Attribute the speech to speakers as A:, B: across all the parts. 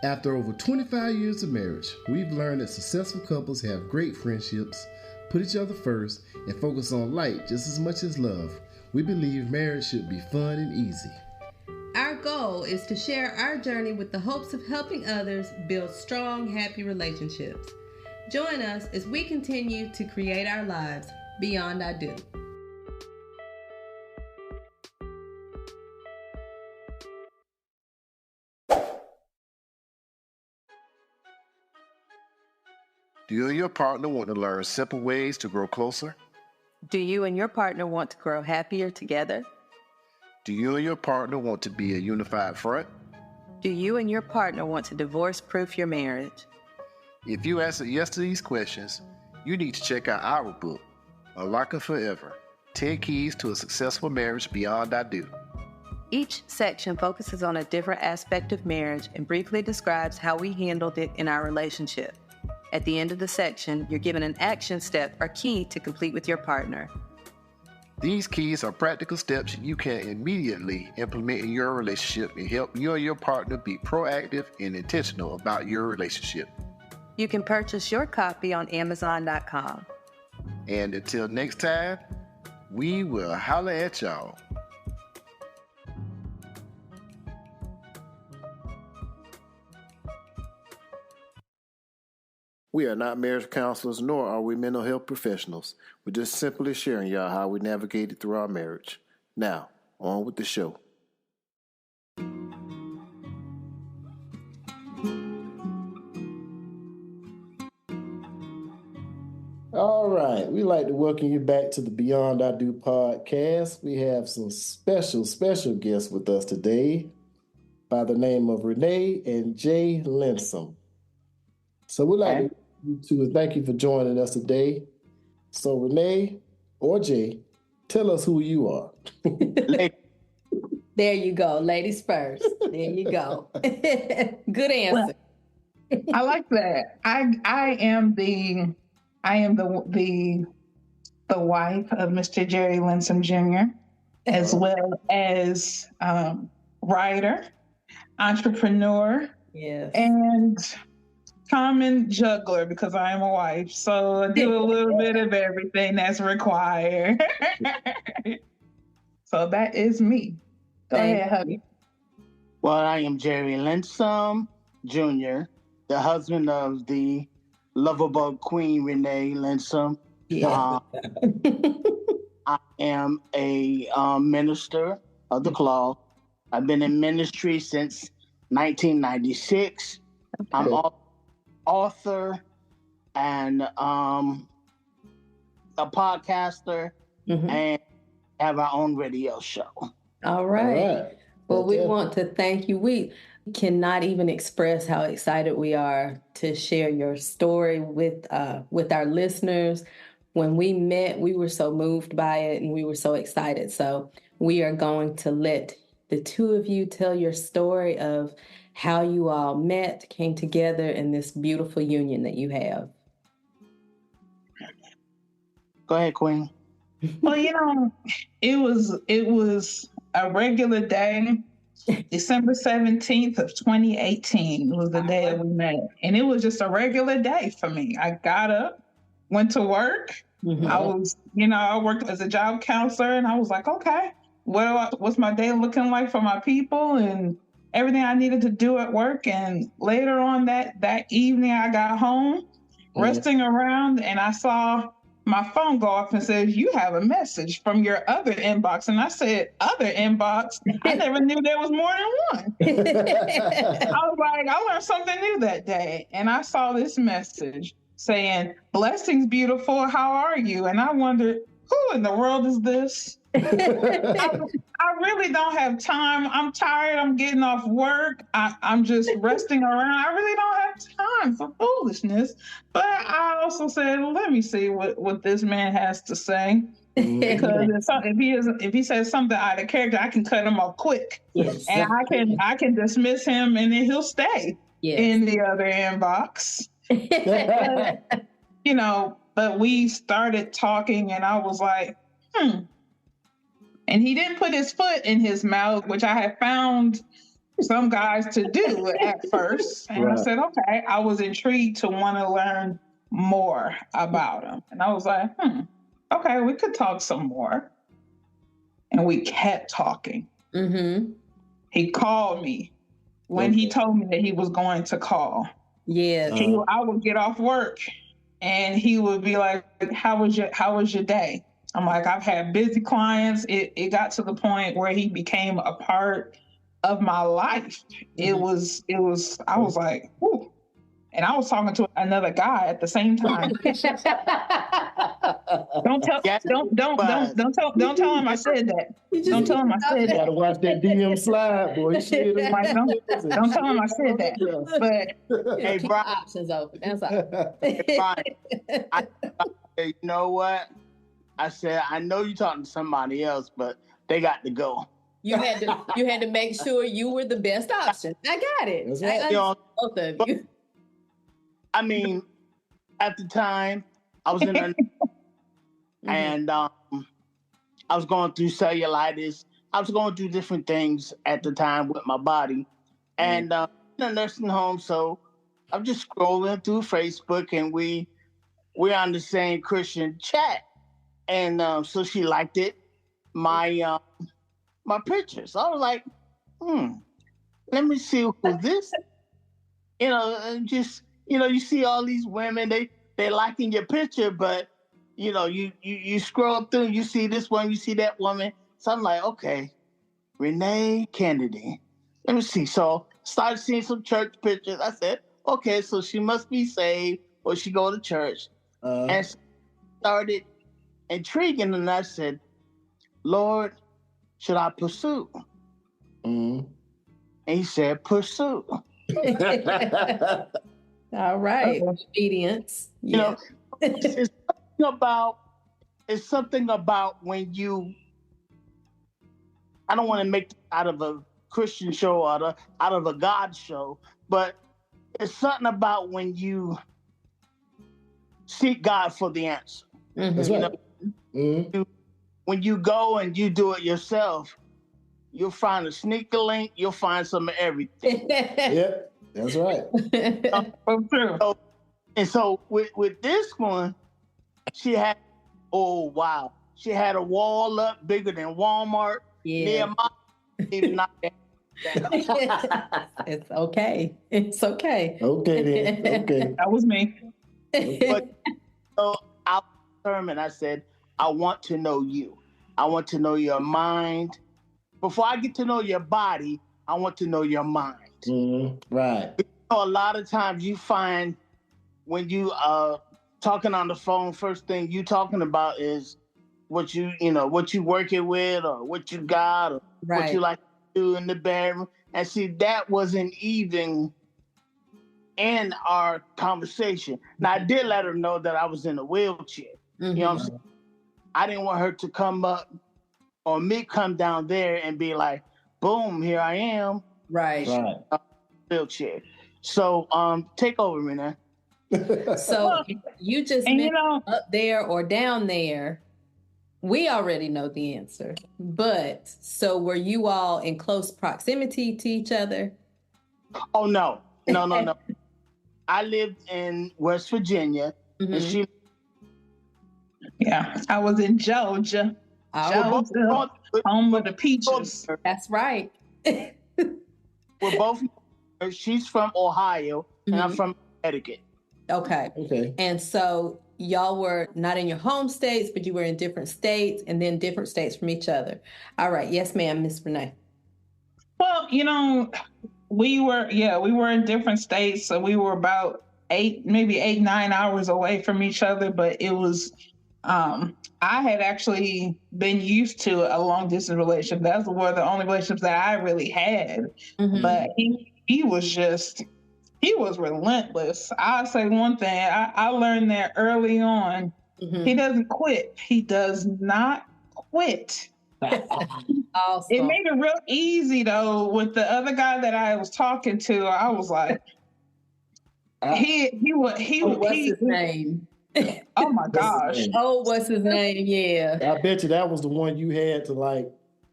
A: After over 25 years of marriage, we've learned that successful couples have great friendships, put each other first, and focus on light just as much as love. We believe marriage should be fun and easy.
B: Our goal is to share our journey with the hopes of helping others build strong, happy relationships. Join us as we continue to create our lives beyond I do.
C: Do you and your partner want to learn simple ways to grow closer?
D: Do you and your partner want to grow happier together?
C: Do you and your partner want to be a unified front?
D: Do you and your partner want to divorce-proof your marriage?
C: If you answer yes to these questions, you need to check out our book, Unlocking Forever, 10 Keys to a Successful Marriage Beyond I Do.
D: Each section focuses on a different aspect of marriage and briefly describes how we handled it in our relationship. At the end of the section, you're given an action step or key to complete with your partner.
C: These keys are practical steps you can immediately implement in your relationship and help you and your partner be proactive and intentional about your relationship.
D: You can purchase your copy on Amazon.com.
C: And until next time, we will holler at y'all. We are not marriage counselors, nor are we mental health professionals. We're just simply sharing y'all how we navigated through our marriage. Now, on with the show. All right, we'd like to welcome you back to the Beyond I Do podcast. We have some special guests with us today by the name of Renee and Jay Linsom. So we'd like to thank you for joining us today. So Renee or Jay, tell us who you are.
B: There you go. Ladies first. There you go. Good answer.
E: Well, I like that. I am the wife of Mr. Jerry Linsom Jr., as well as writer, entrepreneur,
B: yes,
E: and common juggler, because I am a wife. So I do a little bit of everything that's required. So that is me. Go ahead, honey.
F: Well, I am Jerry Linsom Jr., the husband of the lovable Queen Renee Linsom.
B: Yeah.
F: I am a minister of the cloth. I've been in ministry since 1996. Okay. I'm author and a podcaster, and have our own radio show.
B: All right. Well, we want to thank you. We cannot even express how excited we are to share your story with our listeners. When we met, we were so moved by it and we were so excited. So we are going to let the two of you tell your story of how you all met, came together in this beautiful union that you have.
F: Go ahead, Queen.
E: Well, it was a regular day. December 17th of 2018 was the day that we met. And it was just a regular day for me. I got up, went to work. I worked as a job counselor, and I was like, okay, what's my day looking like for my people and everything I needed to do at work. And later on that evening, I got home, resting around, and I saw my phone go off and says, you have a message from your other inbox. And I said, other inbox? I never knew there was more than one. I was like, I learned something new that day. And I saw this message saying, blessings, beautiful, how are you? And I wondered, who in the world is this? I really don't have time. I'm tired. I'm getting off work. I'm just resting around. I really don't have time for foolishness. But I also said, let me see what this man has to say. Because if he says something out of character, I can cut him off quick. Yes. And I can dismiss him, and then he'll stay in the other inbox. But we started talking, and I was like, And he didn't put his foot in his mouth, which I had found some guys to do at first. And I said, okay, I was intrigued to want to learn more about him. And I was like, okay, we could talk some more. And we kept talking.
B: Mm-hmm.
E: He called me when he told me that he was going to call.
B: Yeah.
E: I would get off work and he would be like, how was your day? I'm like, I've had busy clients. It got to the point where he became a part of my life. It was, I was like, whew. And I was talking to another guy at the same time. Don't tell him I said that. Don't tell him I said that.
C: Gotta watch that DM slide, boy.
E: Like, don't tell him I said that. But
B: hey, Brian, options open. That's all.
F: Hey, Brian, you know what? I said, I know you're talking to somebody else, but they got to go.
B: You had to make sure you were the best option. I got it.
C: That's right.
B: Both of you.
F: I mean, at the time, I was in a and I was going through cellulitis. I was going through different things at the time with my body. And in a nursing home, so I'm just scrolling through Facebook, and we're on the same Christian chat. And so she liked it, my pictures. So I was like, let me see who this. And just, you see all these women, they liking your picture, but you scroll through and you see this one, you see that woman. So I'm like, okay, Renee Kennedy. Let me see. So started seeing some church pictures. I said, okay, so she must be saved or she go to church. And started intriguing, and I said, Lord, should I pursue? And he said, pursue.
B: All right. Obedience.
F: It's something about when you, I don't want to make it out of a Christian show or out of a God show, but it's something about when you seek God for the answer.
C: That's right.
F: When you go and you do it yourself, you'll find a sneaker link, you'll find some of everything.
C: Yep, that's right.
F: So with this one, she had a wall up bigger than Walmart.
B: Yeah.
F: Near my
B: It's okay. It's okay.
C: Okay then. Okay.
E: That was me.
F: But I determined, I said, I want to know you. I want to know your mind. Before I get to know your body, I want to know your mind.
C: Right.
F: A lot of times you find when you talking on the phone, first thing you talking about is what you working with or what you got or what you like to do in the bedroom. And see, that wasn't even in our conversation. Now, I did let her know that I was in a wheelchair. You know what I'm saying? I didn't want her to come up or me come down there and be like, boom, here I am.
B: Right.
F: Wheelchair. So take over, Renee.
B: So you just up there or down there, we already know the answer. But so were you all in close proximity to each other?
F: Oh, no. I lived in West Virginia. And she...
E: Yeah, I was in Georgia. Home of the peaches.
B: That's right.
F: We're both... She's from Ohio, and I'm from Connecticut.
B: Okay. And so y'all were not in your home states, but you were in different states and then different states from each other. All right. Yes, ma'am, Miss Renee.
E: Well, we were in different states. So we were about 9 hours away from each other. But it was, I had actually been used to a long distance relationship. That's one of the only relationships that I really had. But he was relentless. I'll say one thing. I learned that early on. He doesn't quit. He does not quit.
B: Awesome.
E: It made it real easy though. With the other guy that I was talking to, I was like,
B: what's his name?
E: Oh my gosh.
B: What's his name? Yeah.
C: I bet you that was the one you had to like.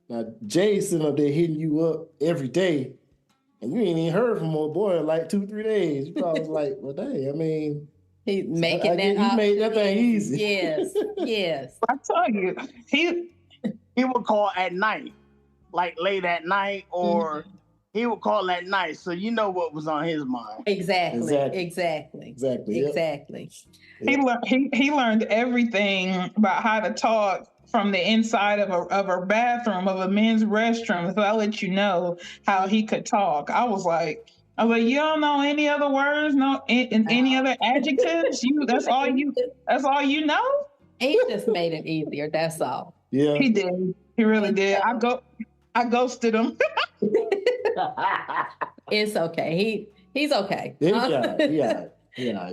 C: Now Jay sitting up there hitting you up every day. and you ain't even heard from old boy in like 2-3 days. You probably was like, well, dang, I mean,
B: He making that
C: he made that thing easy.
B: Yes, yes.
E: I tell you,
F: he would call at night, like late at night, or he would call at night, so you know what was on his mind.
B: Exactly.
C: Yep.
E: He learned everything about how to talk from the inside of a bathroom, of a men's restroom. So I'll let you know how he could talk. I was like, you don't know any other words, any other adjectives? That's all you know?
B: He just made it easier, that's all.
C: Yeah.
E: He did. He really did. I ghosted him.
B: It's okay. He's okay.
C: Yeah.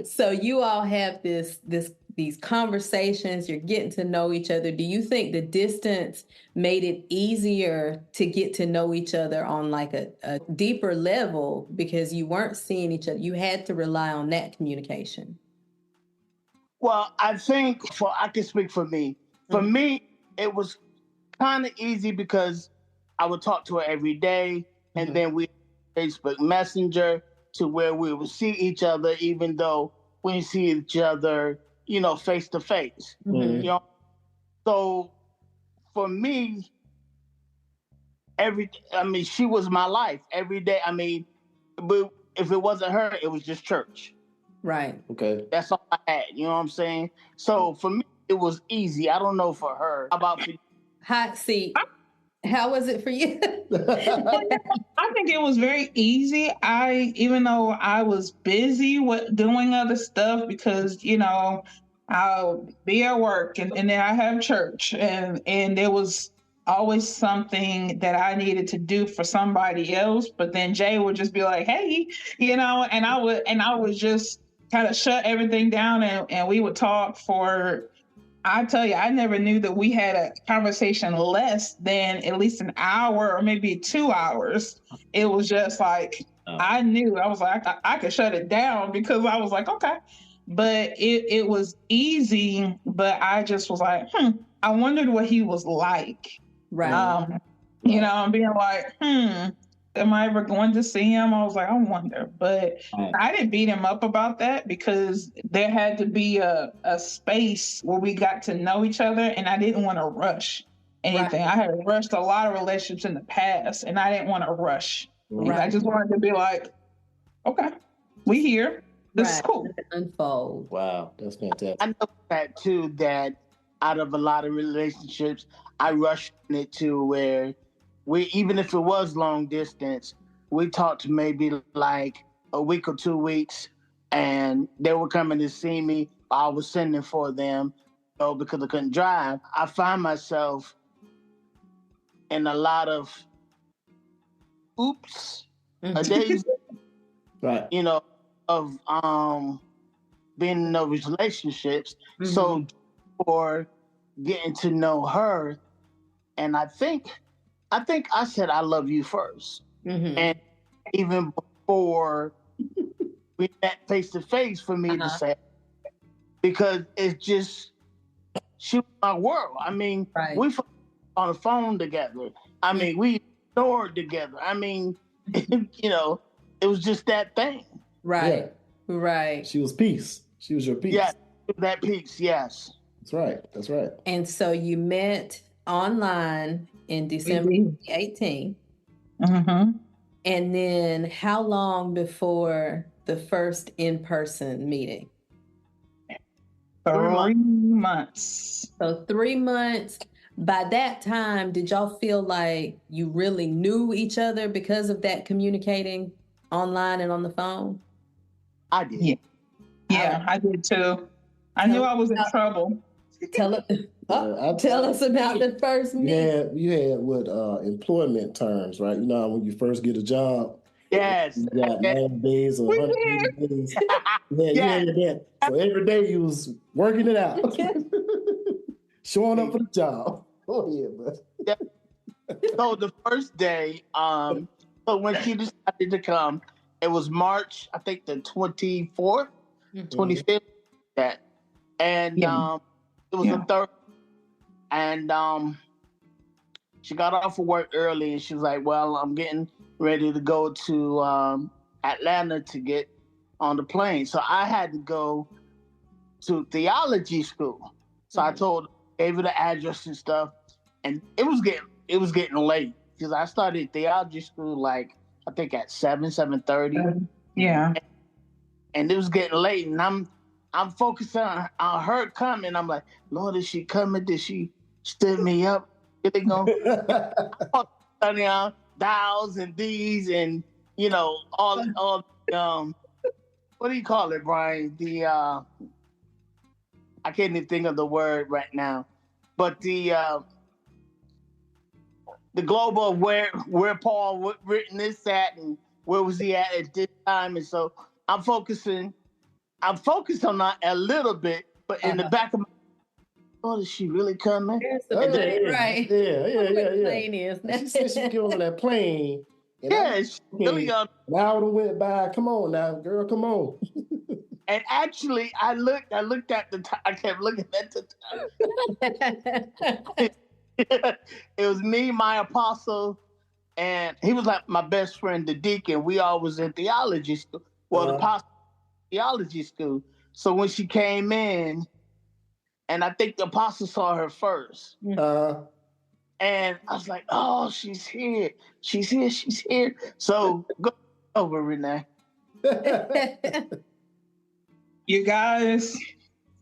B: So you all have these conversations, you're getting to know each other. Do you think the distance made it easier to get to know each other on like a deeper level because you weren't seeing each other? You had to rely on that communication.
F: Well, I think I can speak for me. For me, it was kind of easy because I would talk to her every day, and then we Facebook Messenger to where we would see each other, even though we see each other, face to face. So for me, she was my life every day. But if it wasn't her, it was just church.
B: Right.
C: Okay.
F: That's all I had. You know what I'm saying? So for me, it was easy. I don't know for her. How about for you?
B: Hot seat. How was it for you?
E: I think it was very easy. Even though I was busy with doing other stuff because, I'll be at work and then I have church and there was always something that I needed to do for somebody else. But then Jay would just be like, hey, and I would just kind of shut everything down and we would talk for, I tell you, I never knew that we had a conversation less than at least an hour or maybe 2 hours. It was just like, I knew, I was like, I could shut it down because I was like, okay. But it was easy, but I just was like, I wondered what he was like.
B: Right.
E: I'm being like, am I ever going to see him? I was like, I wonder. But I didn't beat him up about that because there had to be a space where we got to know each other, and I didn't want to rush anything. Right. I had rushed a lot of relationships in the past, and I didn't want to rush. Right. I just wanted to be like, okay, we here. This is cool.
B: Unfold.
C: Wow, that's fantastic.
F: I know that too, that out of a lot of relationships, I rushed it to where even if it was long distance, we talked maybe like a week or 2 weeks, and they were coming to see me. I was sending for them, because I couldn't drive. I find myself in a lot of days,
C: right?
F: Of being in those relationships. So for getting to know her, and I think I said I love you first. And even before we met face to face, for me to say, because it's just, she was my world. We on the phone together. We snored together. It was just that thing.
B: Right.
C: Yeah.
B: Right.
C: She was peace. She was your peace.
F: Yeah, that peace. Yes.
C: That's right.
B: And so you met online in December 2018. And then how long before the first in-person meeting?
E: 3 months.
B: So 3 months. By that time, did y'all feel like you really knew each other because of that communicating online and on the phone?
F: I did.
E: Yeah, I did too. I knew I was in trouble.
B: Tell us about the first meeting.
C: You had what employment terms, right? When you first get a job.
F: Yes.
C: You got 90 days or 180 days. You had that. So every day you was working it out. Showing up for the job. Oh yeah, bud.
F: So the first day, so when she decided to come, it was March, I think the 24th, 25th. That. And it was the third. And she got off of work early, and she was like, well, I'm getting ready to go to Atlanta to get on the plane. So I had to go to theology school. So I gave her the address and stuff, and it was getting late because I started theology school like I think at 7:30.
E: Yeah.
F: And it was getting late, and I'm focused on her coming. I'm like, Lord, is she coming? Did she stood me up? Here they go. Dials and D's and all what do you call it, Brian? The I can't even think of the word right now, but the global where Paul written this at and where was he at this time, and so I'm focused on that a little bit, but in the back of my is she really coming?
B: Right.
C: Yeah.
B: Plane is.
C: She said she get on that plane.
F: Yes. Really
C: an hour went by. Come on now, girl, come on.
F: And actually, I looked at the time. I kept looking at the time. It was me, my apostle, and he was like my best friend, the deacon. We all was in theology school. Well, the apostle theology school. So when she came in, and I think the apostle saw her first. And I was like, oh, she's here. She's here. So go over, Renee.
E: You guys,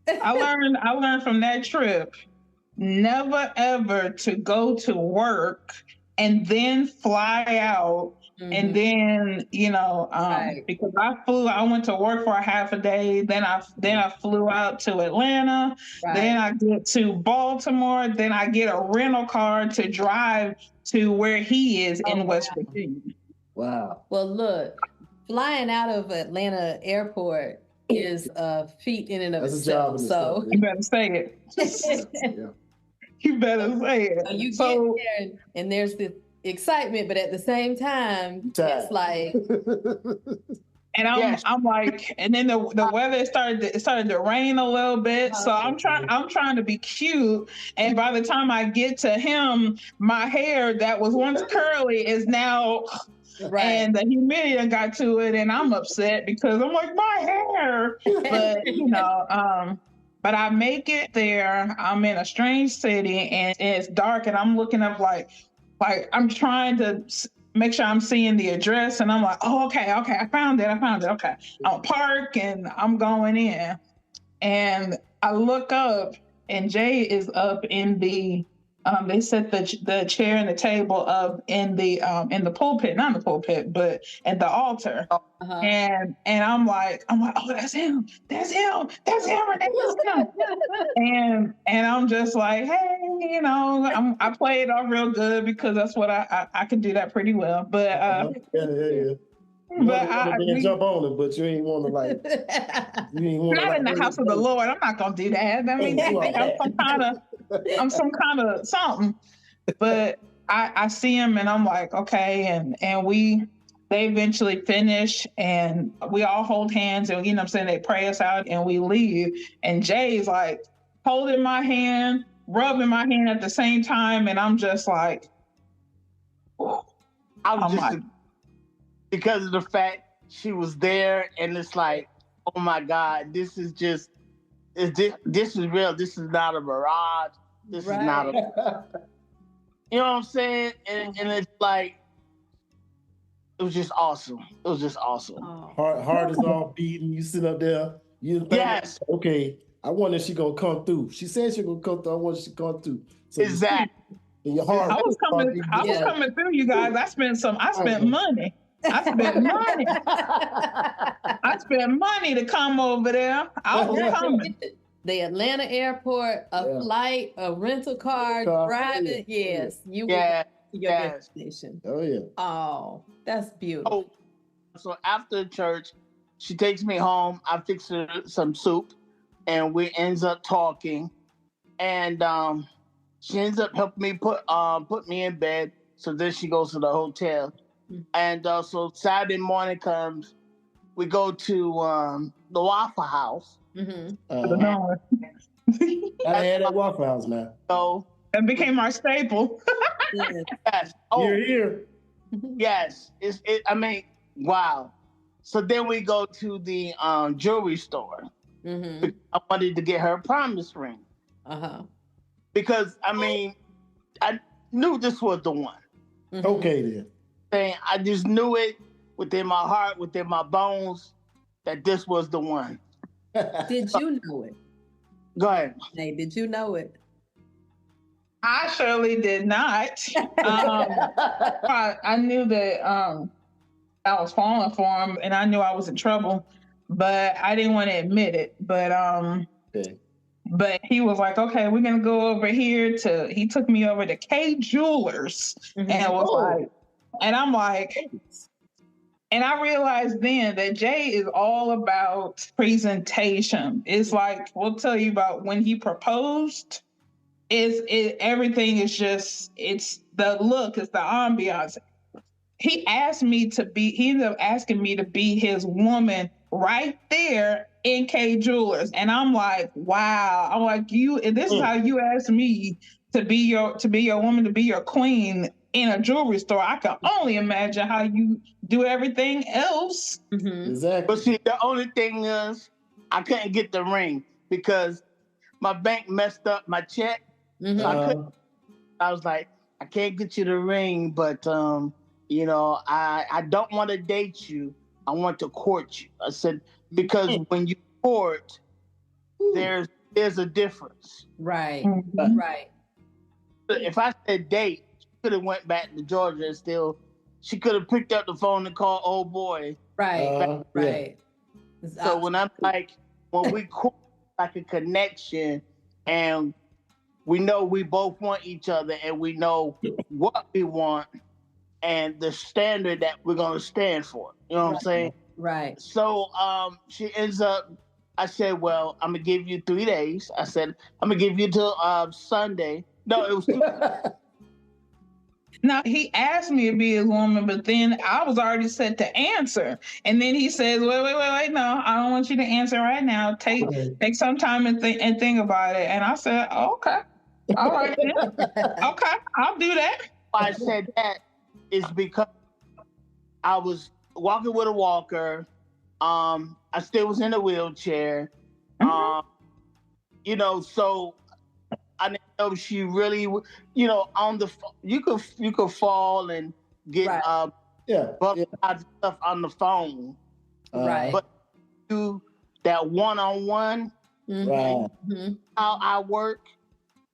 E: I learned from that trip never ever to go to work and then fly out. And then, because I went to work for a half a day. Then I flew out to Atlanta. Right. Then I get to Baltimore. Then I get a rental car to drive to where he is in West Virginia.
C: Wow.
B: Well, look, flying out of Atlanta airport is a feat in and of itself. So
E: you better say it.
C: Yeah.
E: You better say it.
B: So you get there and there's this excitement, but at the same time, it's like,
E: and I'm like, and then the weather started to rain a little bit, so I'm trying to be cute, and by the time I get to him, my hair that was once curly is now, and the humidity got to it, and I'm upset because I'm like, my hair, but but I make it there. I'm in a strange city, and it's dark, and I'm looking up like I'm trying to make sure I'm seeing the address, and I'm like, oh, okay, I found it. Okay, I'm parked and I'm going in, and I look up, and Jay is up in the. They set the chair and the table up in the pulpit, not the pulpit, but at the altar. And I'm like, oh, that's him. That's him. And I'm just like, hey, I play it off real good because that's what I can do that pretty well. But
C: yeah. But I jump on it, but you ain't want to like.
E: Not in the house of the Lord. I'm not gonna do that. I mean, I'm some kind of something. But I see him, and I'm like, okay, and they eventually finish, and we all hold hands, and what I'm saying, they pray us out, and we leave. And Jay's like holding my hand, rubbing my hand at the same time, and I'm just like,
F: because of the fact she was there, and it's like, oh my God, this is real. This is not a mirage. This is not a, you know what I'm saying? And it's like, it was just awesome.
B: Oh.
C: Heart is all beating. You sit up there. You think, yes. Okay, I wonder if she's gonna come through. She said she's gonna come through. I wonder if she's gonna come through. So
F: exactly.
C: In your heart.
E: I was coming through, you guys. I spent money. I spent money to come over there. I was coming.
B: The Atlanta airport, a flight, a rental car, driving. Yes, you were to your destination.
C: Oh yeah.
B: Oh, that's beautiful.
F: So after church, she takes me home. I fix her some soup, and we ends up talking. And she ends up helping me put me in bed. So then she goes to the hotel. And so Saturday morning comes, we go to the Waffle House.
C: I had that Waffle House now.
F: So
E: that became our staple.
F: Yes.
C: You're here.
F: Yes, I mean, wow. So then we go to the jewelry store.
B: Mm-hmm.
F: I wanted to get her a promise ring. Because I mean, I knew this was the one.
C: Mm-hmm. Okay then.
F: And I just knew it within my heart, within my bones, that this was the one.
B: Did you know it?
F: Go ahead.
B: Hey, did you know it?
E: I surely did not. I knew that I was falling for him, and I knew I was in trouble, but I didn't want to admit it. But
C: okay.
E: But he was like, okay, we're gonna go over here he took me over to K Jewelers, and it was like, and I'm like, and I realized then that Jay is all about presentation. It's like, we'll tell you about when he proposed. Everything is just, it's the look, it's the ambiance. He ended up asking me to be his woman right there in K Jewelers. And I'm like, wow. I'm like, and this is how you asked me to be your woman, to be your queen in a jewelry store. I can only imagine how you do everything else.
B: Mm-hmm.
C: Exactly.
F: But see, the only thing is, I couldn't get the ring because my bank messed up my check.
B: Mm-hmm.
F: So I was like, I can't get you the ring, but you know, I don't want to date you. I want to court you. I said, because when you court, there's a difference.
B: Right.
E: Mm-hmm.
B: Right.
F: If I said date, she could have went back to Georgia and she could have picked up the phone and called old boy.
B: Right. Right.
F: Yeah. So when I'm like, when we court, like a connection, and we know we both want each other, and we know what we want, and the standard that we're going to stand for. You know what I'm saying?
B: Right.
F: So she ends up, I said, well, I'm going to give you 3 days. I said, I'm going to give you till Sunday. No, it was 2
E: Now, he asked me to be his woman, but then I was already set to answer. And then he says, wait, no, I don't want you to answer right now. Take some time and think about it. And I said, okay. All right. Okay, I'll do that.
F: Why I said that is because I was walking with a walker. I still was in a wheelchair. You know, so I didn't know if she really, you know, you could fall and get stuff on the phone.
B: Right.
F: But do that one-on-one, how I work,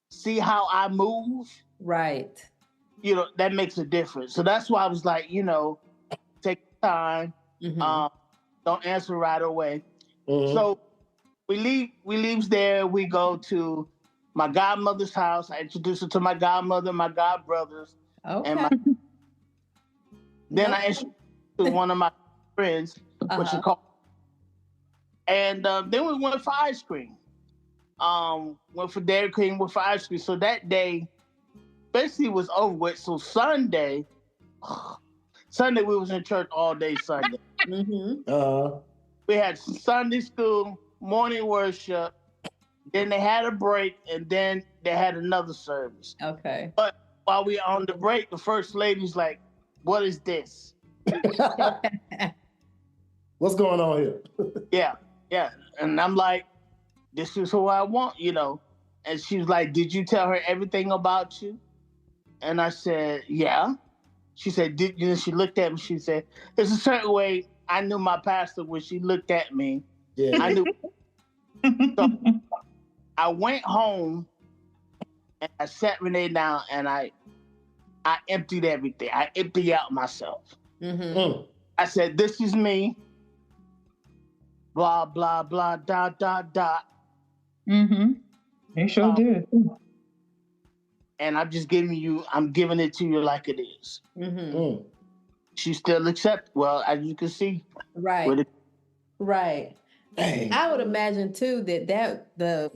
F: see how I move. Right. You know, that makes a difference. So that's why I was like, you know, take time. Don't answer right away. So we leaves there. We go to my godmother's house. I introduce her to my godmother, my godbrothers.
B: Okay.
F: Then I introduced her to one of my friends, what she called. And then we went for ice cream. Went for Dairy Queen, went for ice cream. So that day basically was over with. So Sunday we was in church all day Sunday. We had Sunday school, morning worship, then they had a break, and then they had another service.
B: Okay.
F: But while we were on the break, the first lady's like, what is this?
C: What's going on here?
F: Yeah. And I'm like, this is who I want, you know. And she was like, did you tell her everything about you? And I said, yeah. She said, she looked at me, she said, there's a certain way I knew my pastor when she looked at me.
C: Yeah.
F: I knew. So I went home and I sat Renee down and I emptied everything. I emptied out myself. I said, this is me. Blah, blah, blah, dot, dot, dot.
E: They sure did.
F: And I'm giving it to you like it is. She still accepts. Well, as you can see.
B: Right. Right. Dang. I would imagine too that the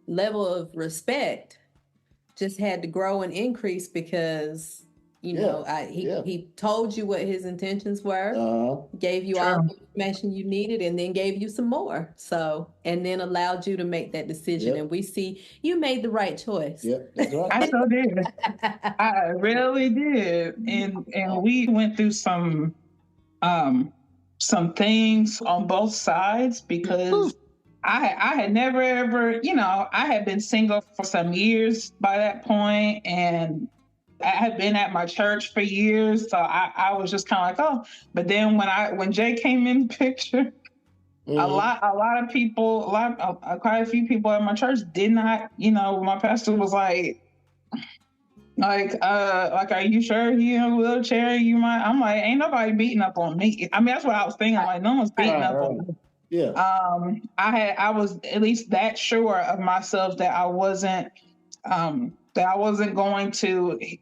B: level of respect just had to grow and increase because He told you what his intentions were, gave you all the information you needed, and then gave you some more. So, and then allowed you to make that decision. And we see you made the right choice.
C: Yep, that's right.
E: I so did. I really did. And we went through some things on both sides because I had never ever, I had been single for some years by that point, and I had been at my church for years, so I was just kind of like, oh. But then when Jay came in the picture, a lot of people, quite a few people at my church did not, my pastor was like, are you sure you in a wheelchair? You might. I'm like, ain't nobody beating up on me. I mean, that's what I was thinking. I'm like, no one's beating up on me.
C: Yeah.
E: I was at least that sure of myself that I wasn't going to be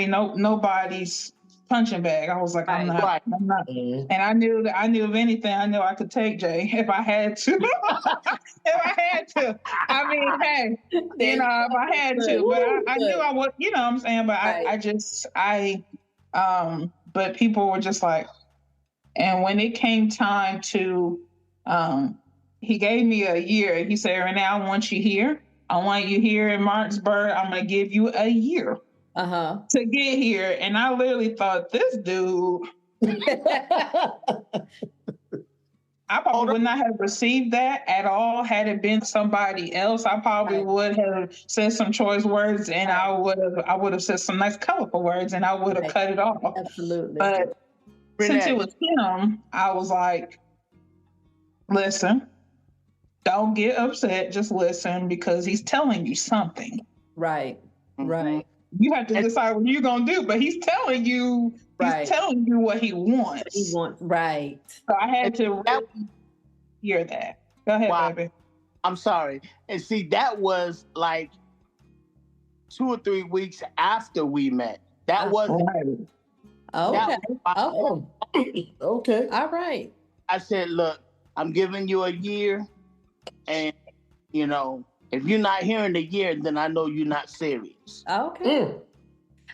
E: nobody's punching bag. I was like, I'm not. And I knew if anything, I knew I could take Jay if I had to. I mean, hey, if I had to, but I knew I would, what I'm saying? But but people were just like, and when it came time to, he gave me a year. He said, Renee, I want you here. I want you here in Martinsburg. I'm going to give you a year to get here. And I literally thought, this dude, I probably would not have received that at all had it been somebody else. I probably would have said some choice words, and I would have said some nice, colorful words, and I would have cut it off.
B: Absolutely.
E: But since it was him, I was like, listen, don't get upset. Just listen, because he's telling you something.
B: Right. Right.
E: You have to decide what you're going to do, but he's telling you, he's telling you what he wants.
B: Right.
E: So I had to really hear that. Go ahead, baby.
F: I'm sorry. And see, that was like 2 or 3 weeks after we met. That wasn't.
B: Okay.
C: Okay.
B: All right.
F: I said, look, I'm giving you a year, and if you're not here in a year, then I know you're not serious.
B: Okay.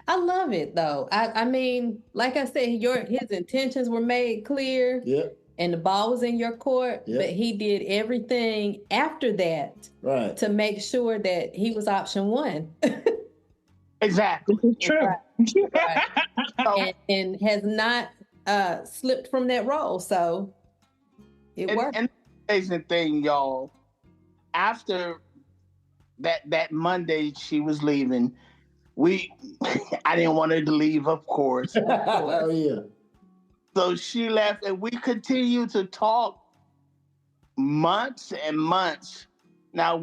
B: I love it though. I mean, like I said, his intentions were made clear.
C: Yep.
B: And the ball was in your court, but he did everything after that to make sure that he was option one.
F: Exactly.
E: True.
B: Right. And has not slipped from that role, so it worked.
F: And the amazing thing, y'all, after that Monday she was leaving, I didn't want her to leave, of course.
C: Oh yeah.
F: So she left, and we continued to talk months and months. Now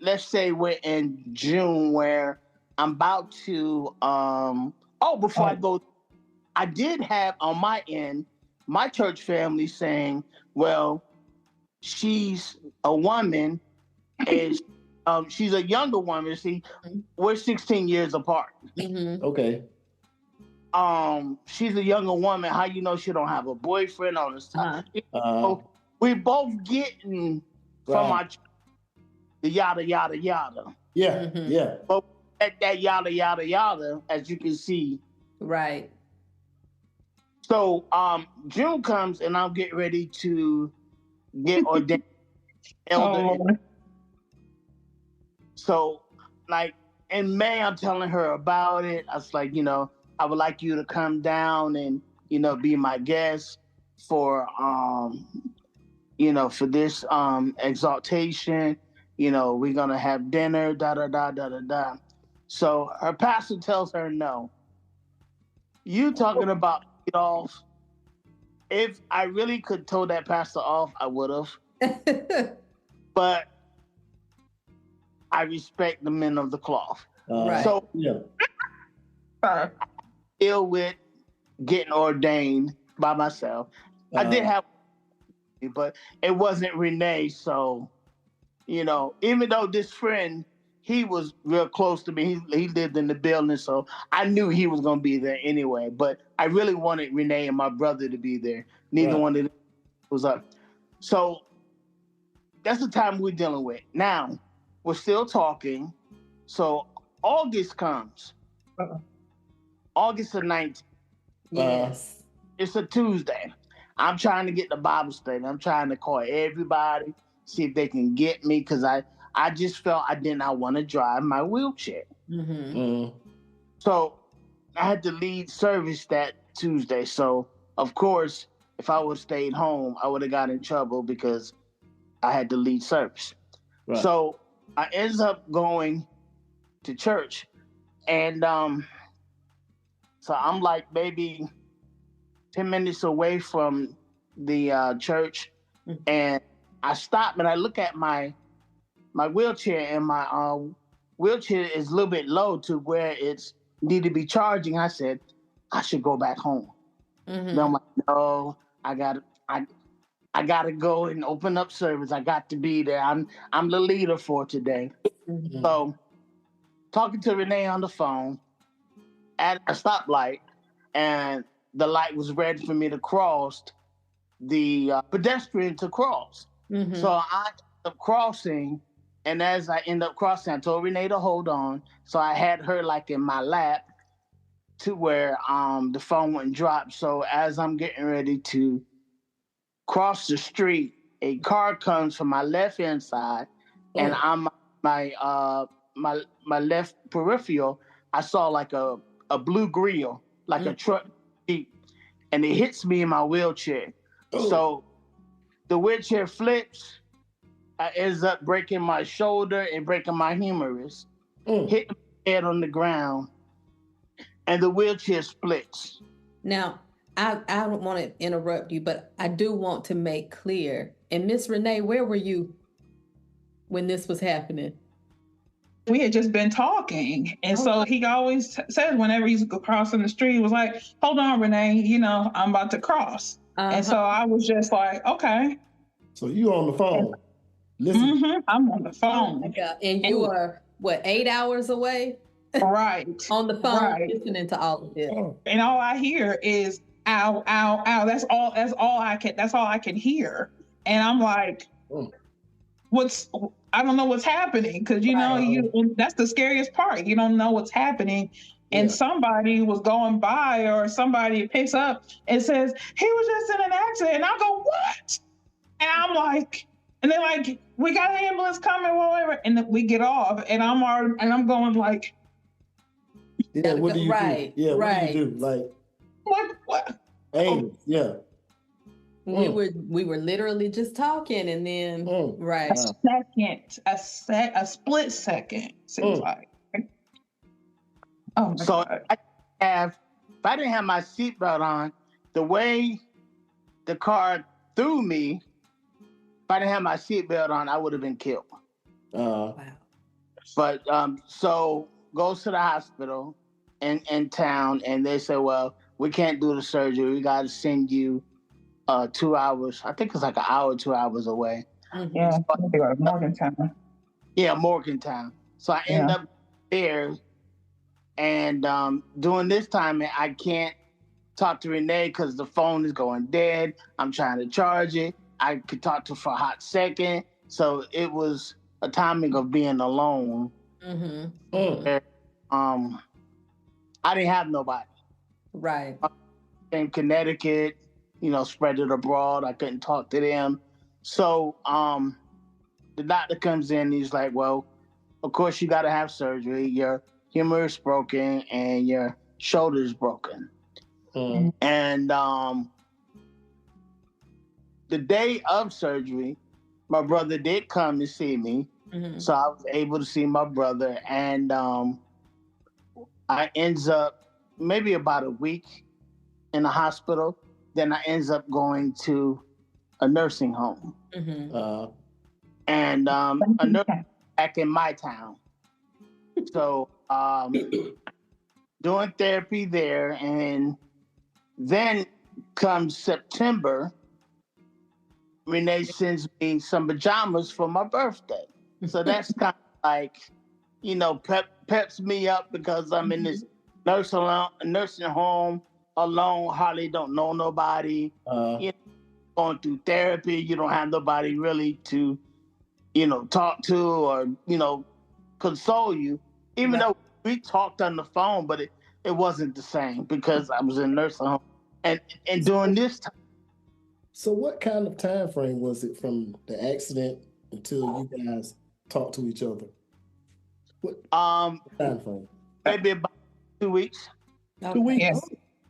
F: let's say we're in June, where I'm about to, before I go, I did have on my end, my church family saying, well, she's a woman, and she's a younger woman. See, we're 16 years apart.
B: Mm-hmm.
C: Okay.
F: She's a younger woman. How you know she don't have a boyfriend on this time? We both getting from our the yada yada yada.
C: Yeah, yeah.
F: But that yada yada yada, as you can see.
B: Right.
F: So June comes, and I'm getting ready to get ordained elder. So, like in May, I'm telling her about it. I was like, I would like you to come down and, be my guest for, for this exaltation. We're going to have dinner, da-da-da. So her pastor tells her no. You talking about it off. If I really could told that pastor off, I would have. But I respect the men of the cloth.
B: Right.
F: So deal with getting ordained by myself. I did have, but it wasn't Renee. So, even though this friend, he was real close to me. He lived in the building, so I knew he was going to be there anyway. But I really wanted Renee and my brother to be there. Neither one of them was up. So that's the time we're dealing with. Now, we're still talking. So August comes. August the 19th.
B: Yes.
F: It's a Tuesday. I'm trying to get the Bible study. I'm trying to call everybody, see if they can get me, because I just felt I did not want to drive my wheelchair. So I had to lead service that Tuesday. So, of course, if I would have stayed home, I would have got in trouble because I had to lead service. Right. So I ended up going to church. And so I'm like maybe 10 minutes away from the church. And I stop and I look at my wheelchair, and my wheelchair is a little bit low to where it's need to be charging. I said, I should go back home. Then I'm like, no, I gotta go and open up service. I got to be there. I'm the leader for today. So talking to Renee on the phone at a stoplight, and the light was ready for me to cross the pedestrian to cross. So I ended up crossing, and as I end up crossing, I told Renee to hold on. So I had her like in my lap to where the phone wouldn't drop. So as I'm getting ready to cross the street, a car comes from my left hand side, and I'm my left peripheral. I saw like a blue grill, like a truck Jeep, and it hits me in my wheelchair. So the wheelchair flips. I ends up breaking my shoulder and breaking my humerus, hitting my head on the ground, and the wheelchair splits.
B: Now, I don't want to interrupt you, but I do want to make clear. And Miss Renee, where were you when this was happening?
E: We had just been talking. And so he always says whenever he's crossing the street, he was like, hold on, Renee, I'm about to cross. And so I was just like, okay.
C: So you on the phone. Listen.
E: I'm on the phone.
B: Oh my God. And you are, 8 hours away?
E: Right.
B: On the phone, listening to all of this.
E: And all I hear is, ow, ow, ow. That's all I can hear. And I'm like, I don't know what's happening, because that's the scariest part. You don't know what's happening. And somebody was going by, or somebody picks up and says, he was just in an accident. And I go, what? And I'm like, and they're like, we got an ambulance coming, whatever. And then we get off, and I'm going like,
C: yeah, what do you do? Yeah,
B: right.
C: What do you do? Like
E: what?
C: Angles, yeah.
B: We were literally just talking, and then right.
E: A split second seems like. Oh my God.
F: If I didn't have my seatbelt on, the way the car threw me, if I didn't have my seatbelt on, I would have been killed.
B: Wow.
F: But so goes to the hospital in town, and they say, well, we can't do the surgery. We got to send you 2 hours. I think it's like an hour, 2 hours away.
E: Yeah, Morgantown.
F: Yeah, Morgantown. So I end up there, and during this time, I can't talk to Renee because the phone is going dead. I'm trying to charge it. I could talk to her for a hot second. So it was a timing of being alone. And, I didn't have nobody.
B: Right.
F: In Connecticut, spread it abroad. I couldn't talk to them. So the doctor comes in. He's like, well, of course you got to have surgery. Your humerus broken and your shoulder's broken. And the day of surgery, my brother did come to see me. So I was able to see my brother. And I ends up maybe about a week in the hospital. Then I ends up going to a nursing home. And a nursing back in my town. So doing therapy there. And then comes September, Renee sends me some pajamas for my birthday. So that's kind of like, peps me up, because I'm in this nursing home alone, hardly don't know nobody, going through therapy. You don't have nobody really to, talk to or, console you. Even though we talked on the phone, but it wasn't the same because I was in nursing home. And during this time.
C: So what kind of time frame was it from the accident until you guys talked to each other? What time frame?
F: Maybe about 2 weeks.
B: Okay.
C: 2 weeks?
E: Yes.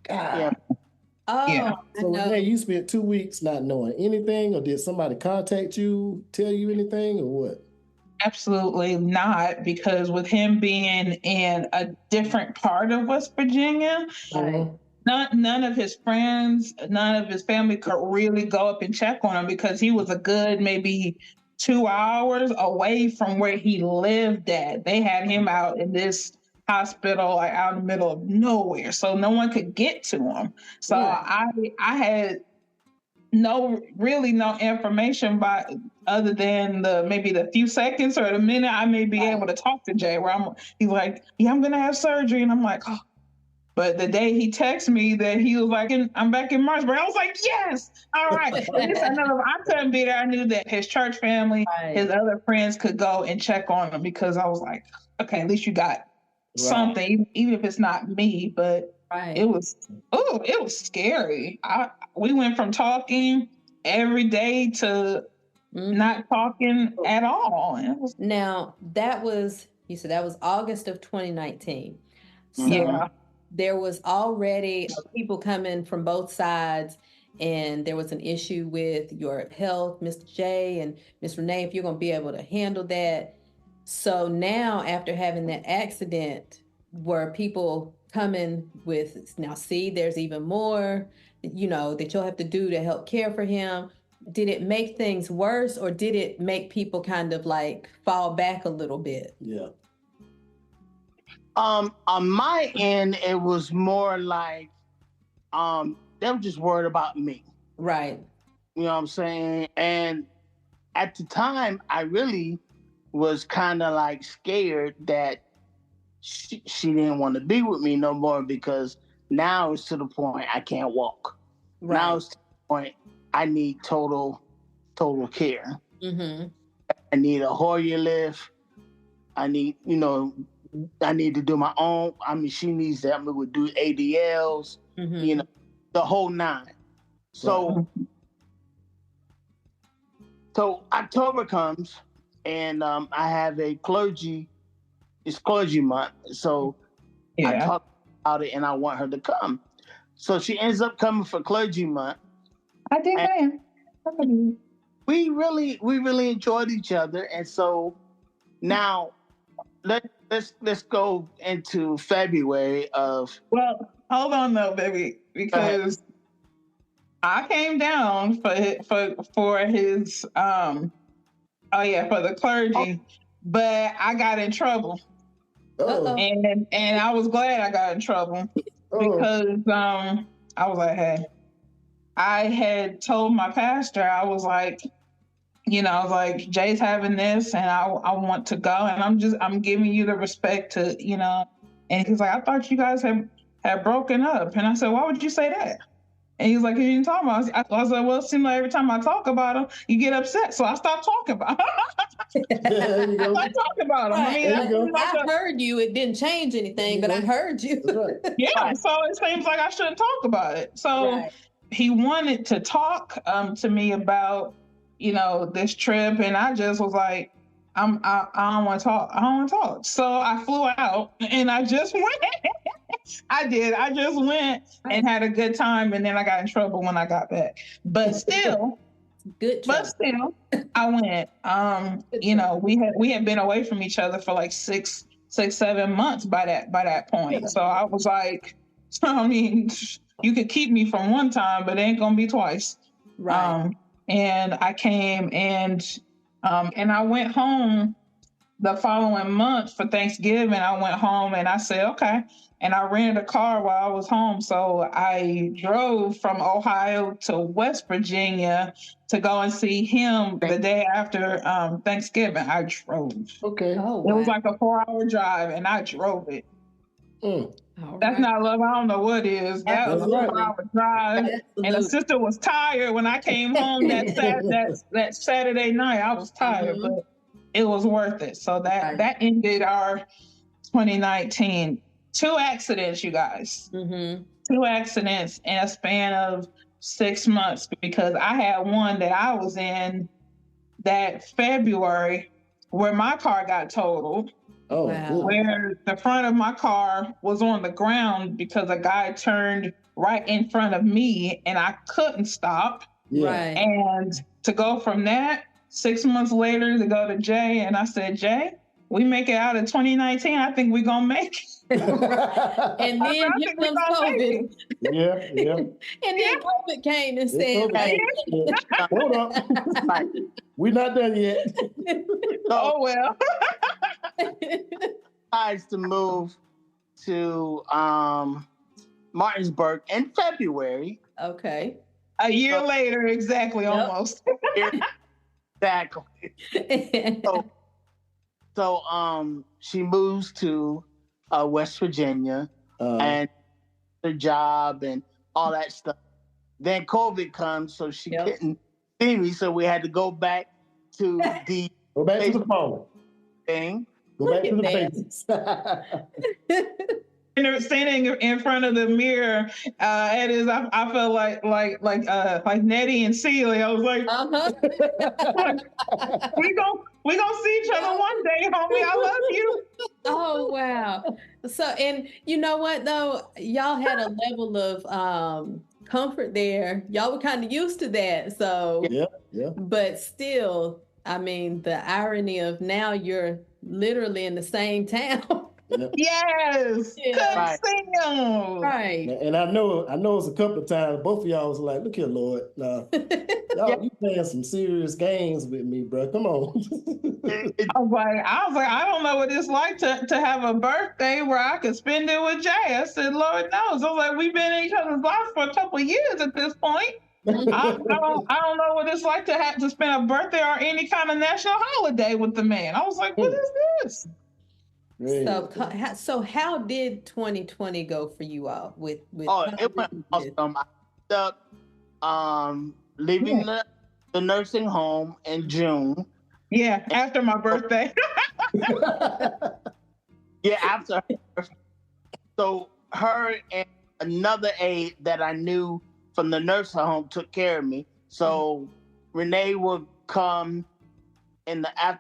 C: God.
F: Yeah.
B: Oh,
E: Yeah.
C: So Renee, you spent 2 weeks not knowing anything, or did somebody contact you, tell you anything, or what?
E: Absolutely not, because with him being in a different part of West Virginia,
B: right.
E: none of his friends, none of his family could really go up and check on him because he was a good maybe 2 hours away from where he lived at. They had him out in this hospital, like out in the middle of nowhere, so no one could get to him. So I had no information other than maybe the few seconds or the minute I may be able to talk to Jay, where he's like, yeah, I'm gonna have surgery, and I'm like, oh. But the day he texted me that he was like, I'm back in Marshburn, I was like, yes, all right. At least I know I couldn't be there. I knew that his church family, his other friends could go and check on him, because I was like, okay, at least you got something, even if it's not me. But it was scary. We went from talking every day to not talking at all.
B: Now, you said that was August of 2019. So
E: yeah.
B: There was already people coming from both sides, and there was an issue with your health, Mr. J and Ms. Renee, if you're going to be able to handle that. So now, after having that accident, were people coming with, now see, there's even more, that you'll have to do to help care for him. Did it make things worse, or did it make people kind of like fall back a little bit?
C: Yeah.
F: On my end, it was more like they were just worried about me.
B: Right.
F: You know what I'm saying? And at the time, I really was kind of like scared that she didn't want to be with me no more, because now it's to the point I can't walk. Right. Now it's to the point I need total care. Mm-hmm. I need a Hoyer lift. I need to do my own. I mean, she needs that. We would do ADLs, the whole nine. So October comes, and I have a clergy month. So I talked about it, and I want her to come. So she ends up coming for clergy month.
E: I think I am.
F: We really enjoyed each other, and so now let's go into February of.
E: Well, hold on though, baby, because I came down for his for the clergy, but I got in trouble. And I was glad I got in trouble because I was like, hey, I had told my pastor, I was like, Jay's having this and I want to go, and I'm giving you the respect to, and he's like, I thought you guys had broken up. And I said, why would you say that? And he's like, you didn't talk about it. I was like, well, it seems like every time I talk about him, you get upset. So I stopped talking about him. I talked about him.
B: Right. I heard you. It didn't change anything, but I heard you.
E: Yeah, so it seems like I shouldn't talk about it. So he wanted to talk to me about, this trip. And I just was like, I don't want to talk. I don't want to talk. So I flew out and I just went. I did. I just went and had a good time, and then I got in trouble when I got back. But still, I went. We had been away from each other for like 7 months by that point. So I was like, I mean, you could keep me from one time, but it ain't gonna be twice. Right. And I came and I went home the following month for Thanksgiving. I went home and I said, okay. And I rented a car while I was home. So I drove from Ohio to West Virginia to go and see him the day after Thanksgiving. I drove.
C: Okay.
E: Oh, wow. It was like a 4-hour drive, and I drove it. That's not love. I don't know what is. That was a 4-hour drive. And the sister was tired when I came home that Saturday night. I was tired, but it was worth it. So that ended our 2019. 2 accidents, you guys.
B: Mm-hmm.
E: 2 accidents in a span of 6 months, because I had one that I was in that February where my car got totaled.
C: Oh,
B: Wow.
E: Where the front of my car was on the ground because a guy turned right in front of me and I couldn't stop.
C: yeah.
B: Right.
E: And to go from that, 6 months later, to go to Jay, and I said, Jay, we make it out of 2019. I think we're going to make it.
B: And then here comes COVID.
C: Yeah.
B: And then COVID came and said,
C: Hey, hold up. We're not done yet.
E: Oh, well.
F: Decides to move to Martinsburg in February.
B: Okay.
E: A year later, exactly, almost.
F: Exactly. So she moves to West Virginia and her job and all that stuff. Then COVID comes, so she couldn't see me, so we had to go back to the
C: phone
F: thing.
C: Go back to the basics.
E: Standing in front of the mirror, I felt like Nettie and Celie. I was like, we gonna see each other one day, homie. I love you.
B: Oh wow! So, and you know what though, y'all had a level of comfort there. Y'all were kind of used to that. So
C: yeah.
B: But still, I mean, the irony of now you're literally in the same town.
C: Yep.
E: Yes.
B: Yeah.
E: Right.
C: And I know it's a couple of times both of y'all was like, look here, Lord. Now, y'all, you playing some serious games with me, bro. Come on.
E: I was like, I don't know what it's like to have a birthday where I could spend it with Jay. I said, Lord knows. I was like, we've been in each other's lives for a couple of years at this point. I don't know what it's like to have to spend a birthday or any kind of national holiday with the man. I was like, what is this?
B: So how did 2020 go for you all with
F: it went awesome. I ended up leaving the nursing home in June.
E: Yeah, after my birthday.
F: Yeah, after her birthday. So her and another aide that I knew from the nursing home took care of me. So Renee would come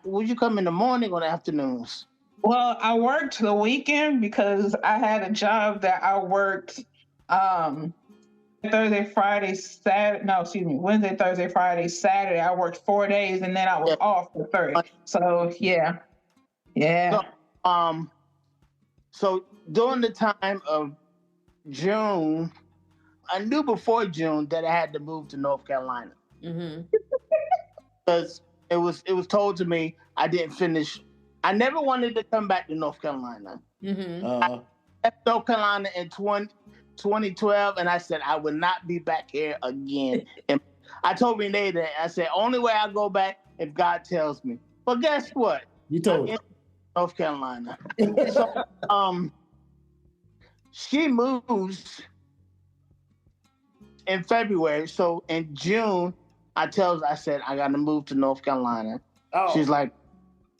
F: would you come in the morning or the afternoons?
E: Well, I worked the weekend because I had a job that I worked Wednesday, Thursday, Friday, Saturday. I worked 4 days and then I was off for 30. So yeah.
F: So during the time of June, I knew before June that I had to move to North Carolina. Because it was told to me I didn't finish. I never wanted to come back to North Carolina. I left North Carolina in 2012, and I said I would not be back here again. And I told Renee that. I said, only way I go back if God tells me. But guess what?
C: You told me.
F: North Carolina. So she moves in February. So in June, I said, I got to move to North Carolina. She's like,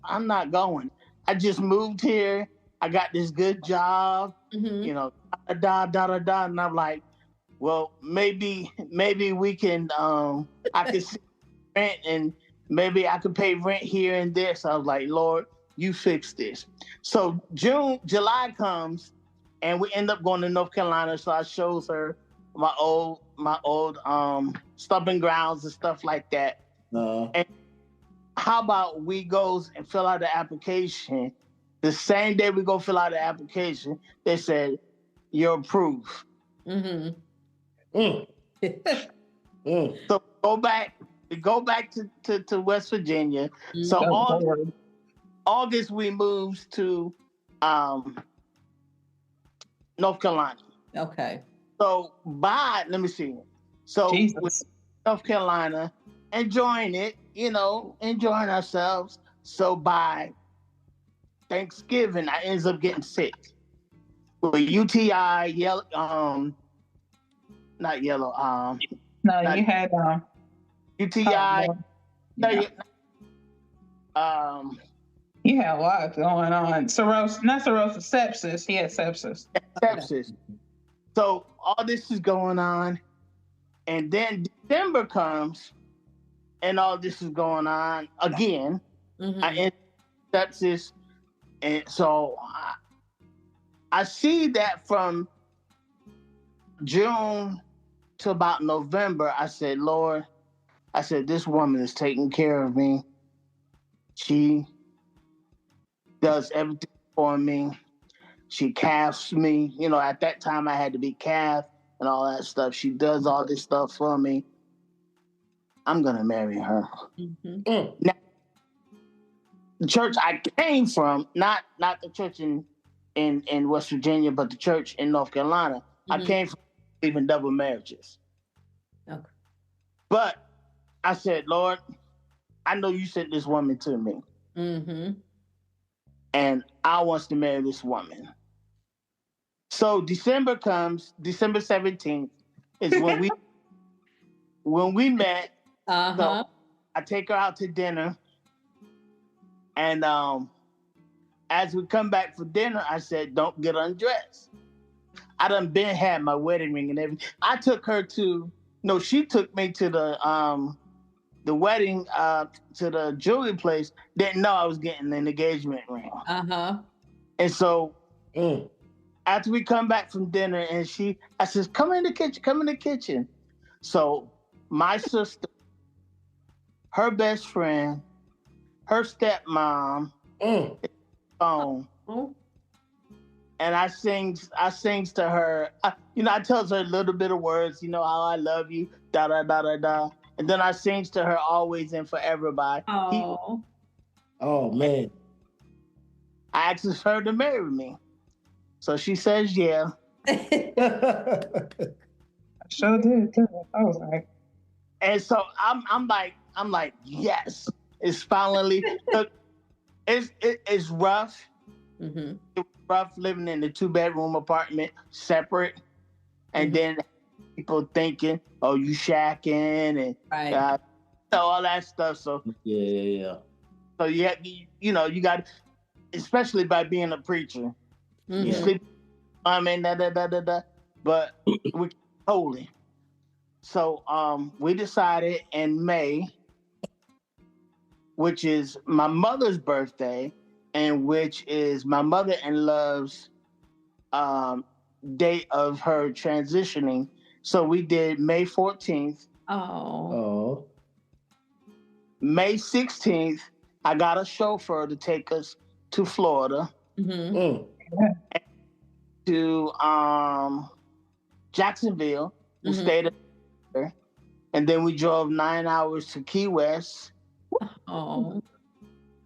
F: I'm not going. I just moved here. I got this good job, you know, and I'm like, well, maybe we can, I can see rent and maybe I could pay rent here and there. So I was like, Lord, you fix this. So July comes and we end up going to North Carolina. So I shows her my old stomping grounds and stuff like that. And how about we goes and fill out the application? The same day we go fill out the application, they said, you're approved. So go back to West Virginia. So August we moved to North Carolina.
B: Okay.
F: So let me see. So with North Carolina, enjoying it, enjoying ourselves. So by Thanksgiving, I ends up getting sick with UTI, not yellow.
E: No, you had
F: UTI.
E: He had a lot going on. Cirrhosis, not cirrhosis, sepsis. He had sepsis.
F: Sepsis. So all this is going on, and then December comes, and all this is going on again. I end sepsis, and so I see that from June to about November. I said, Lord, this woman is taking care of me. She does everything for me. She calves me. You know, at that time I had to be calved and all that stuff. She does all this stuff for me. I'm going to marry her. Now, the church I came from, not the church in West Virginia, but the church in North Carolina, I came from even double marriages. Okay. But I said, Lord, I know you sent this woman to me. And I want to marry this woman. So December comes, December 17th is when we met. So I take her out to dinner. And as we come back for dinner, I said, don't get undressed. I done had my wedding ring and everything. She took me to the wedding, to the jewelry place. Didn't know I was getting an engagement ring. And so after we come back from dinner, and I says, come in the kitchen. So my sister, her best friend, her stepmom, phone, and I sings to her. I tells her a little bit of words, how I love you, da da da da da, and then I sings to her always and forever by.
C: Oh man!
F: I asks her to marry me, so she says yeah.
E: I sure did too. I was like,
F: and so I'm like yes, it's finally. It's rough. It was rough living in the 2-bedroom apartment, separate, and then people thinking, "Oh, you shacking," and all that stuff. So
C: yeah.
F: So you got, especially by being a preacher, you sleep. But we're holy. So we decided in May, which is my mother's birthday, and which is my mother-in-law's date of her transitioning. So we did May 14th.
C: Oh.
F: May 16th, I got a chauffeur to take us to Florida. To Jacksonville. We stayed there. And then we drove 9 hours to Key West.
B: Oh.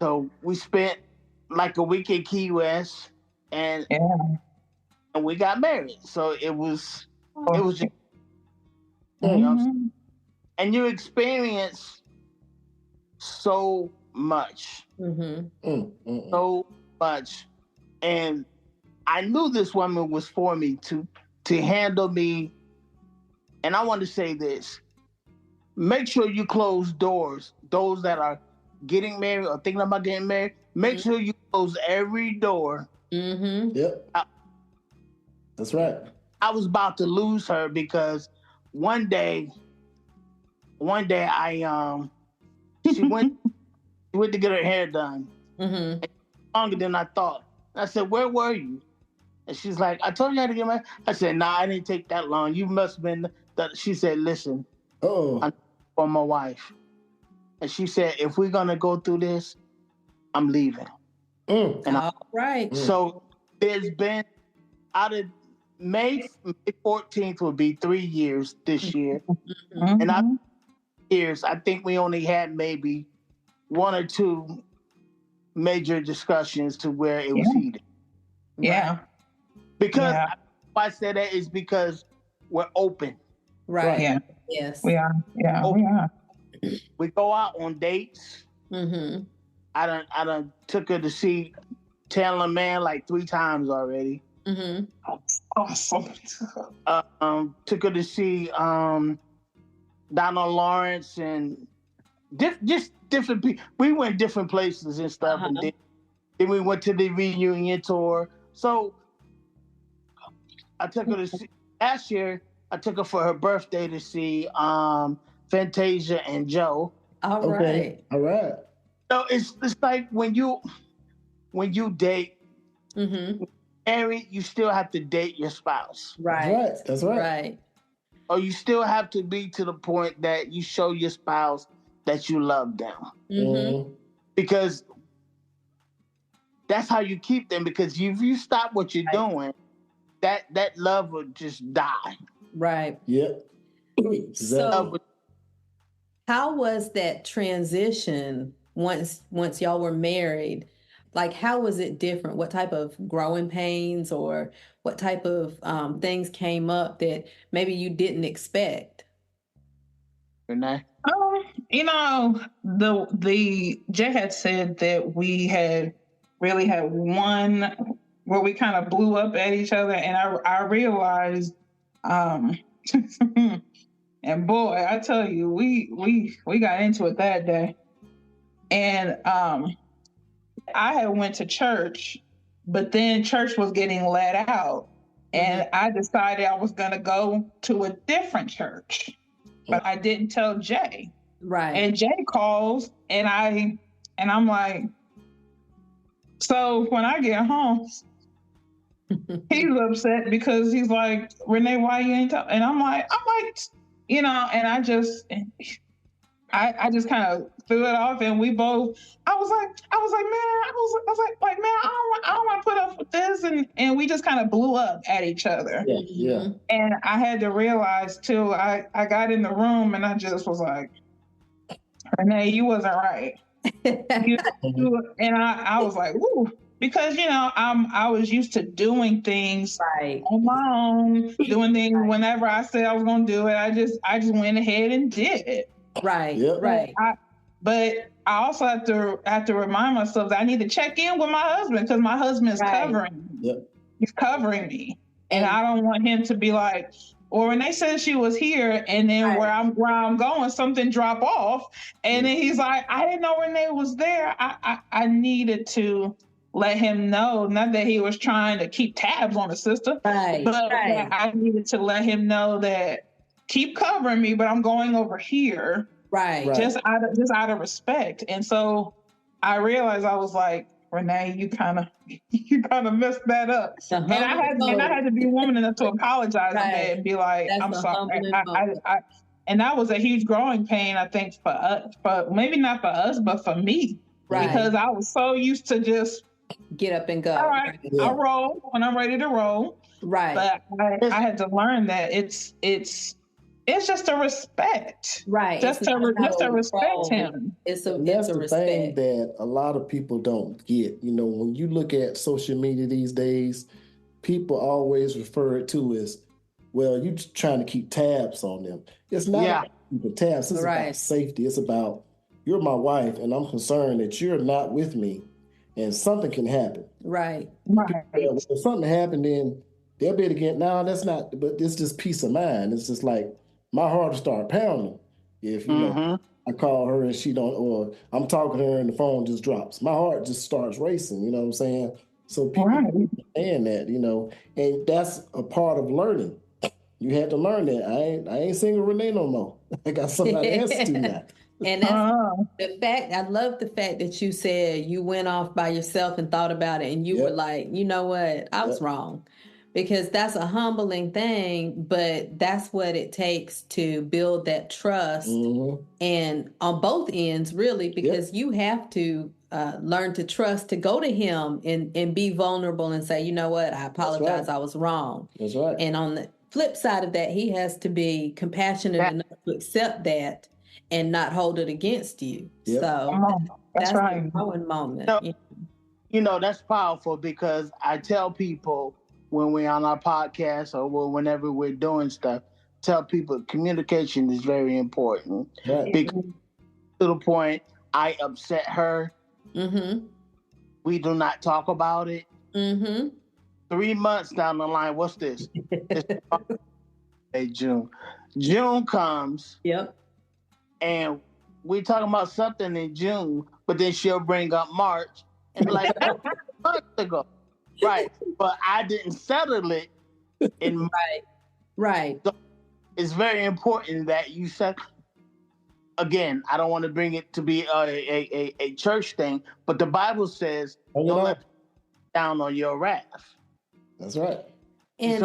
F: So we spent like a week in Key West, and we got married. So it was just, and you experience so much, so much, and I knew this woman was for me to handle me. And I want to say this: make sure you close doors. Those that are getting married or thinking about getting married, make sure you close every door.
C: Yep. That's right.
F: I was about to lose her because one day I she went to get her hair done. Longer than I thought. I said, "Where were you?" And she's like, "I told you how to get married." I said, "Nah, I didn't take that long. You must have been that." She said, "Listen, I'm for my wife." And she said, "If we're gonna go through this, I'm leaving." And
B: all right.
F: So there's been, out of May 14th will be 3 years this year. And I think we only had maybe 1 or 2 major discussions to where it was heated.
E: Yeah.
F: Because why I say that is because we're open.
B: Right.
E: Yeah.
B: Yes.
E: We are. Yeah. We are.
F: We go out on dates. I done took her to see Taylor Man like 3 times already.
E: Awesome.
F: Took her to see Donald Lawrence and just different people. We went different places and stuff, and Then we went to the reunion tour. So I took her to see, last year, I took her for her birthday to see Fantasia and Joe.
B: All right.
C: All right.
F: So it's like when you date, married, you still have to date your spouse.
B: Right.
C: That's right.
B: Right.
F: Or you still have to be to the point that you show your spouse that you love them. Because that's how you keep them. Because if you stop what you're doing, that love will just die.
B: Right.
C: Yep.
B: So how was that transition once y'all were married? Like, how was it different? What type of growing pains or what type of things came up that maybe you didn't expect?
F: Renee?
E: The Jay had said that we had really had one where we kind of blew up at each other, and I realized, and boy, I tell you, we got into it that day, and I had went to church, but then church was getting let out, and I decided I was going to go to a different church, but I didn't tell Jay.
B: Right.
E: And Jay calls, and I'm like, so when I get home, he's upset because he's like, Renee, why you ain't tell? And I'm like, and I just kind of threw it off, and we both. I was like, man, I don't want to put up with this, and we just kind of blew up at each other.
C: Yeah.
E: And I had to realize too. I got in the room, and I just was like, Renee, you wasn't right. And I was like, woo. Because I was used to doing things on my own, doing things whenever I said I was going to do it. I just went ahead and did it.
B: Right.
C: Yep.
B: Right.
E: But I also have to remind myself that I need to check in with my husband because my husband is covering me.
C: Yep.
E: He's covering me, and I don't want him to be like, or when they said she was here, and then where I'm going, something drop off, and then he's like, I didn't know Renee was there. I needed to let him know, not that he was trying to keep tabs on the sister, but I needed to let him know that keep covering me, but I'm going over here, just out of respect. And so I realized, I was like, Renee, you kind of messed that up, and I had to be woman enough to apologize and be like, I'm sorry. And that was a huge growing pain, I think, for us, but maybe not for us, but for me, because I was so used to just
B: get up and go.
E: All right, I roll when I'm ready to roll. Right. But I had to learn that it's just a respect.
B: Right.
E: Just to respect him.
C: That's the
B: respect
C: thing that a lot of people don't get. When you look at social media these days, people always refer it to as, well, you trying to keep tabs on them. It's not about keeping tabs. It's about safety. It's about, you're my wife, and I'm concerned that you're not with me, and something can happen.
B: Right.
C: If something happened, then they'll be able to get, no, that's not, but it's just peace of mind. It's just like, my heart will start pounding if I call her and she don't, or I'm talking to her and the phone just drops. My heart just starts racing, you know what I'm saying? So people understand that, and that's a part of learning. You had to learn that. I ain't single Renee no more. I got somebody else to do that.
B: And that's the fact. I love the fact that you said you went off by yourself and thought about it, and you were like, you know what, I was wrong. Because that's a humbling thing, but that's what it takes to build that trust. And on both ends, really, because you have to learn to trust, to go to him and be vulnerable and say, you know what, I apologize, I was wrong.
C: That's right.
B: And on the flip side of that, he has to be compassionate enough to accept that and not hold it against you.
C: Yep.
B: So that's
E: right.
B: the growing moment.
F: That's powerful, because I tell people, when we're on our podcast or whenever we're doing stuff, tell people communication is very important.
C: Right.
F: Because to the point, I upset her. We do not talk about it. 3 months down the line, what's this? Hey, June. June comes.
B: Yep.
F: And we're talking about something in June, but then she'll bring up March, like months ago. Right. But I didn't settle it in
B: Right.
F: So it's very important that you set. Again, I don't want to bring it to be a church thing, but the Bible says don't let down on your wrath.
C: That's right.
B: And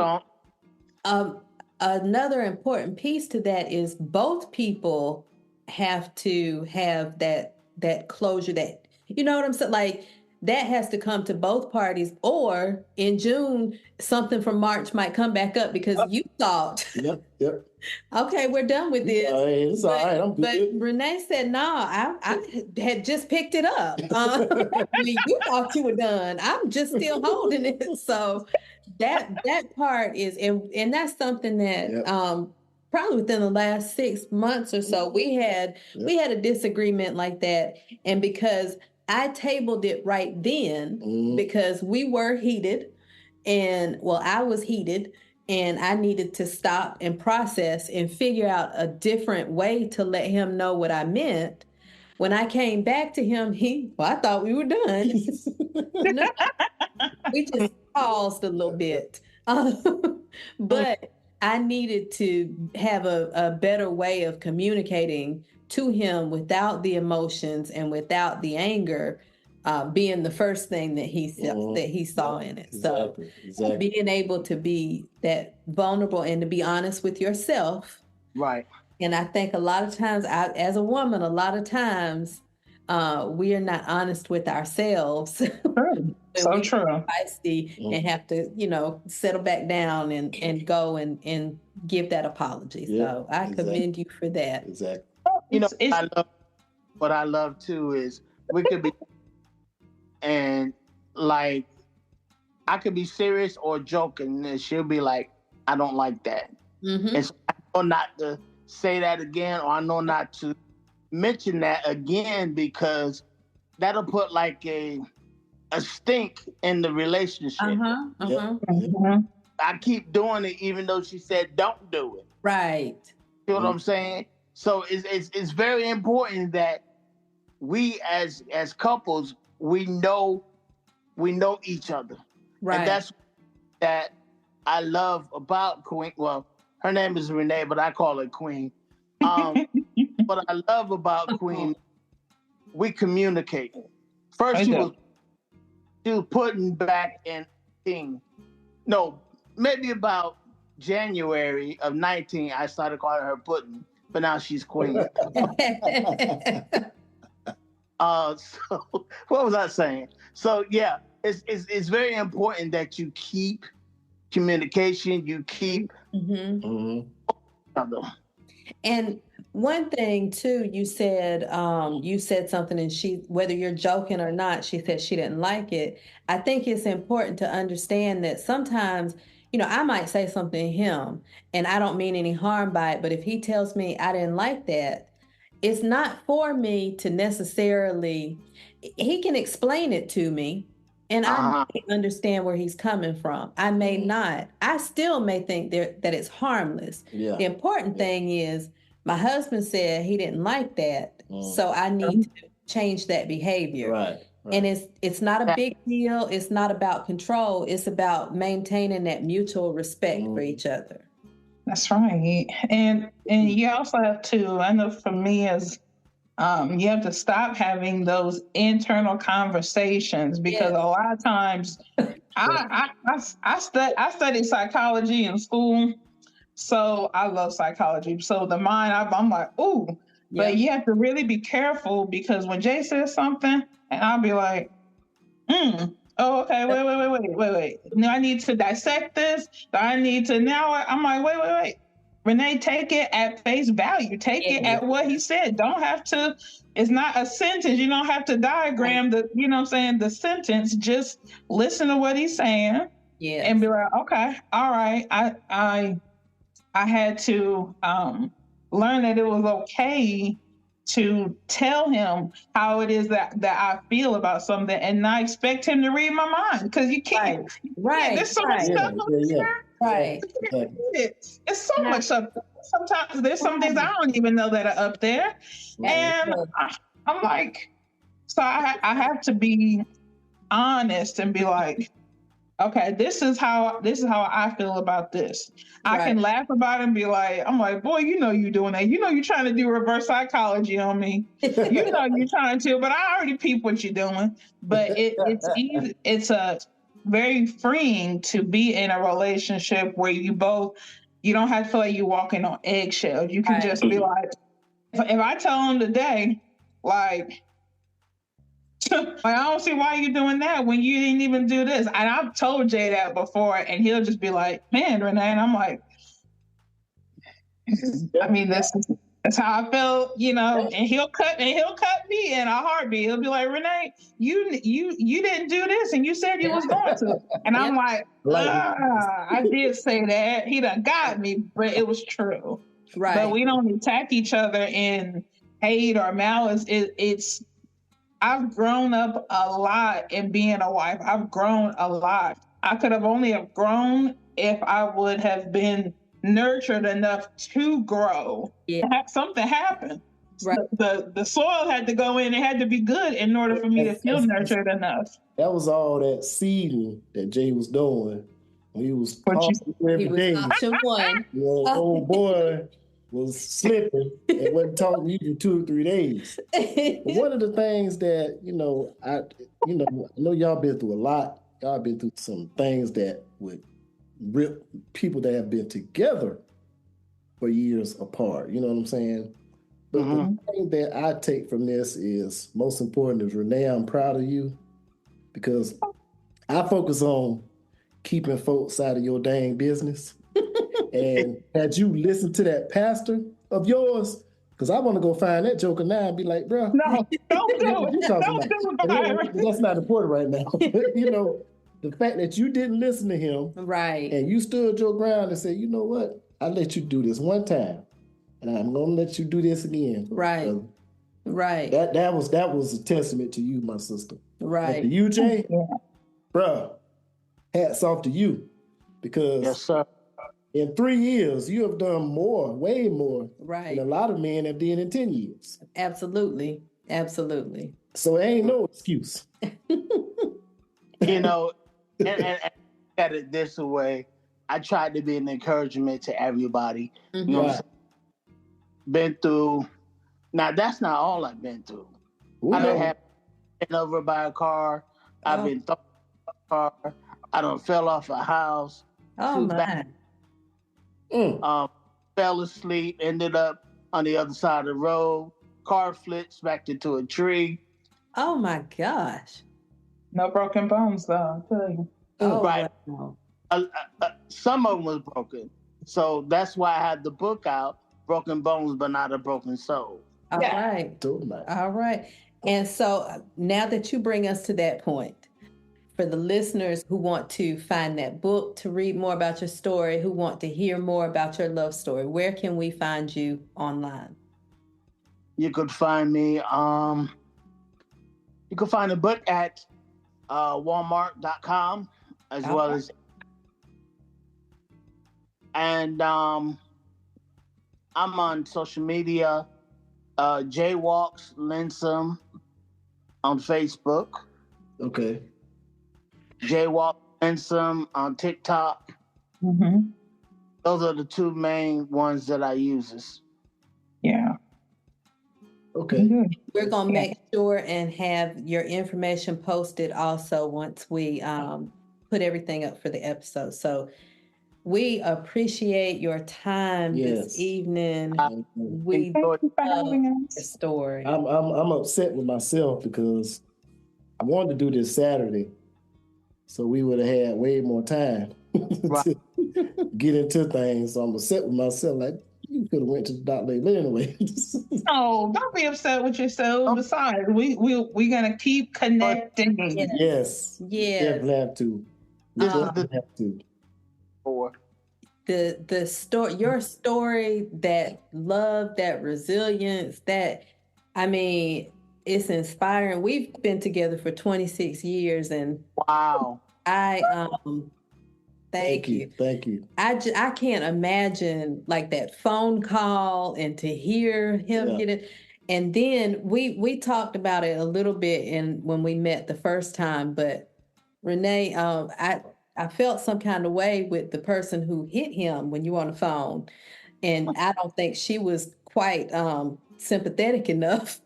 B: another important piece to that is both people have to have that closure, that, you know what I'm saying? Like, that has to come to both parties, or in June, something from March might come back up because you thought,
C: Yep.
B: Okay, we're done with this.
C: It's all right. I'm good.
B: But Renee said, no, I had just picked it up. You thought you were done. I'm just still holding it. So that part is, and that's something that probably within the last 6 months or so, we had a disagreement like that. And because I tabled it right then, because we were heated, and I was heated, and I needed to stop and process and figure out a different way to let him know what I meant. When I came back to him, I thought we were done. No, we just paused a little bit. But I needed to have a better way of communicating to him without the emotions and without the anger being the first thing that he saw in it.
C: Exactly.
B: Being able to be that vulnerable and to be honest with yourself.
F: Right.
B: And I think a lot of times, as a woman, we are not honest with ourselves.
E: So true.
B: Feisty and have to, settle back down and go and give that apology. So I commend you for that.
C: Exactly.
F: What I love too is we could be, and like, I could be serious or joking, and she'll be like, I don't like that. Mm-hmm. And so I know not to say that again, or I know not to mention that again, because that'll put like a stink in the relationship. I keep doing it even though she said don't do it.
B: Right.
F: You know what I'm saying? So it's very important that we as couples, we know each other.
B: Right.
F: And that's that I love about Queen. Well, her name is Renee, but I call her Queen. What I love about Queen, we communicate. First, she was putting back in maybe about January of 19, I started calling her Pudding, but now she's Queen. So what was I saying? So yeah, it's very important that you keep communication, you keep
B: And one thing too, you said something, and whether you're joking or not, she said she didn't like it. I think it's important to understand that sometimes, I might say something to him and I don't mean any harm by it, but if he tells me I didn't like that, it's not for me to necessarily, he can explain it to me and I may understand where he's coming from. I may not. I still may think that it's harmless. Yeah. The important thing is my husband said he didn't like that, so I need to change that behavior. Right. And it's not a big deal. It's not about control. It's about maintaining that mutual respect for each other.
E: That's right. And you also have to, I know for me, as you have to stop having those internal conversations, because a lot of times I studied psychology in school, so I love psychology. So the mind, I'm like, ooh, but you have to really be careful, because when Jay says something, and I'll be like, oh, okay, wait. Now I need to dissect this. I'm like, wait. Renee, take it at face value. Take it at what he said. Don't have to, it's not a sentence. You don't have to diagram the sentence. Just listen to what he's saying and be like, okay, all right. I had to learn that it was okay to tell him how it is that I feel about something, and not expect him to read my mind, because you can't. Right. There's so much stuff up there.
B: Right.
E: It's so much stuff. Sometimes there's some things I don't even know that are up there. And I'm like, so I have to be honest and be like, okay, this is how I feel about this. I can laugh about it and be like, I'm like, boy, you know you doing that. You know you're trying to do reverse psychology on me. You know you're trying to, but I already peep what you're doing. But it's easy. It's a very freeing to be in a relationship where you don't have to feel like you're walking on eggshells. You can just be like, if I tell him today, like, I don't see why you're doing that when you didn't even do this. And I've told Jay that before, and he'll just be like, man, Renee. And I'm like, I mean, that's how I feel, and he'll cut me in a heartbeat. He'll be like, Renee, you didn't do this, and you said you was going to. And I'm like, I did say that. He done got me, but it was true. Right. But we don't attack each other in hate or malice. I've grown up a lot in being a wife. I've grown a lot. I could have only have grown if I would have been nurtured enough to grow. Yeah. Something happened. Right. The soil had to go in. It had to be good in order for me to feel nurtured enough.
C: That was all that seeding that Jay was doing. He was talking every day.
B: Option one.
C: Old boy was slipping and wasn't talking to you for 2 or 3 days. One of the things that, I know y'all been through a lot. Y'all been through some things that would rip people that have been together for years apart. You know what I'm saying? But the thing that I take from this is, most important is, Renee, I'm proud of you, because I focus on keeping folks out of your dang business. And had you listened to that pastor of yours, because I want to go find that joker now and be like, bro,
E: no, don't do it. Don't do it.
C: That's not important right now. The fact that you didn't listen to him,
B: right,
C: and you stood your ground and said, you know what, I let you do this one time, and I'm gonna let you do this again.
B: Right, right.
C: That was a testament to you, my sister.
B: Right.
C: And to you, Jay, bro, hats off to you, because
F: yes, sir.
C: In 3 years, you have done more, way more,
B: right,
C: than a lot of men have done in 10 years.
B: Absolutely. Absolutely.
C: So it ain't no excuse.
F: And at it this way, I tried to be an encouragement to everybody. You know what I'm saying? Been through. Now, that's not all I've been through. I done have been over by a car. I've been thrown by a car. I done fell off a house.
B: Oh, my.
F: Fell asleep, ended up on the other side of the road. Car flipped, smacked into a tree.
B: Oh my gosh!
E: No broken bones, though. I'll tell you.
B: Oh,
F: right.
B: Wow.
F: Some of them was broken, so that's why I had the book out, "Broken Bones, but Not a Broken Soul."
B: All right. All right. And so now that you bring us to that point, for the listeners who want to find that book, to read more about your story, who want to hear more about your love story, where can we find you online?
F: You could find me, you can find the book at walmart.com as well as, and I'm on social media, Jaywalks Linsom on Facebook.
C: Okay.
F: Jaywalk Linsom on TikTok.
E: Mm-hmm.
F: Those are the 2 main ones that I use.
E: Yeah.
C: Okay.
E: Mm-hmm.
B: We're going to make sure and have your information posted also once we put everything up for the episode. So we appreciate your time this evening. We
E: Thank you for having us.
B: Your story.
C: I'm upset with myself because I wanted to do this Saturday, so we would have had way more time to get into things. So I'm upset with myself. Like, you could have went to the doctor anyway.
E: Oh, don't be upset with yourself. Besides, we're gonna keep connecting.
C: Yes. Definitely have to. Have to.
B: The story, your story, that love, that resilience, it's inspiring. We've been together for 26 years, and
F: wow.
B: Thank you.
C: Thank you.
B: I can't imagine like that phone call and to hear him get it. And then we talked about it a little bit when we met the first time, but Renee, I felt some kind of way with the person who hit him when you were on the phone. And I don't think she was quite sympathetic enough.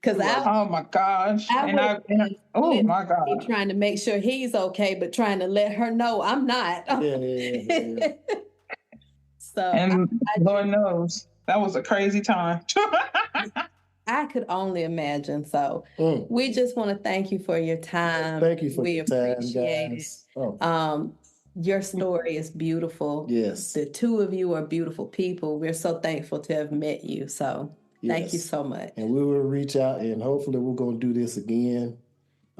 B: Because
E: oh my gosh. Oh my God.
B: Trying to make sure he's okay, but trying to let her know I'm not.
C: Yeah.
E: So and Lord knows that was a crazy time.
B: I could only imagine. So we just want to thank you for your time.
C: Thank you for
B: your
C: time,
B: appreciate
C: guys.
B: It. Your story is beautiful.
C: Yes.
B: The two of you are beautiful people. We're so thankful to have met you. So thank you so much.
C: And we will reach out, and hopefully we're going to do this again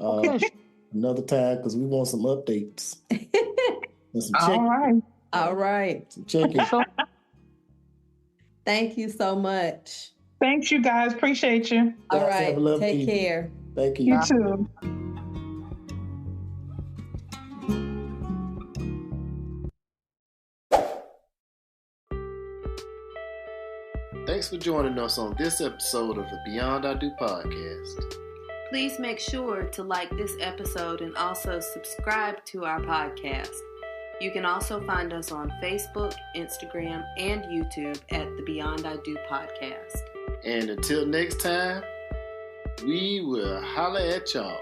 C: another time, because we want some updates. And some check-in.
B: All right.
C: Some check-in.
B: Thank you so much.
E: Thanks, you guys. Appreciate you.
B: All right. Take care.
C: Thank you.
E: You too.
A: Thanks for joining us on this episode of the Beyond I Do podcast.
D: Please make sure to like this episode and also subscribe to our podcast. You can also find us on Facebook, Instagram, and YouTube at the Beyond I Do podcast.
A: And until next time, we will holler at y'all.